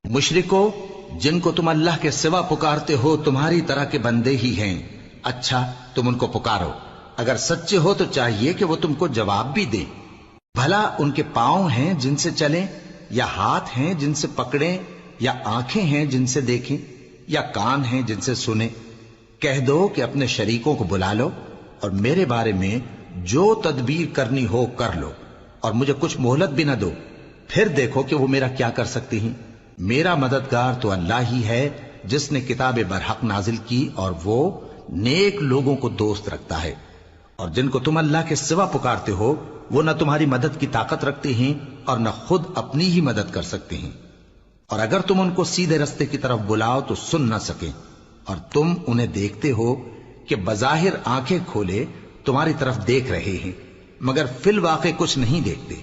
मुशरिको, जिनको तुम अल्लाह के सिवा पुकारते हो तुम्हारी तरह के बंदे ही हैं। अच्छा, तुम उनको पुकारो, अगर सच्चे हो तो चाहिए कि वो तुमको जवाब भी दें। भला उनके पांव हैं जिनसे चलें, या हाथ हैं जिनसे पकड़ें, या आंखें हैं जिनसे देखें, या कान हैं जिनसे सुने? कह दो कि अपने शरीकों को बुला लो और मेरे बारे में जो तदबीर करनी हो कर लो, और मुझे कुछ मोहलत भी न दो, फिर देखो कि वो मेरा क्या कर सकती हैं। मेरा मददगार तो अल्लाह ही है जिसने किताब बरहक नाजिल की, और वो नेक लोगों को दोस्त रखता है। और जिनको तुम अल्लाह के सिवा पुकारते हो वो न तुम्हारी मदद की ताकत रखते हैं और न खुद अपनी ही मदद कर सकते हैं। और अगर तुम उनको सीधे रास्ते की तरफ बुलाओ तो सुन न सके, और तुम उन्हें देखते हो कि बज़ाहिर आंखें खोले तुम्हारी तरफ देख रहे हैं, मगर फिल वाक़े कुछ नहीं देखते।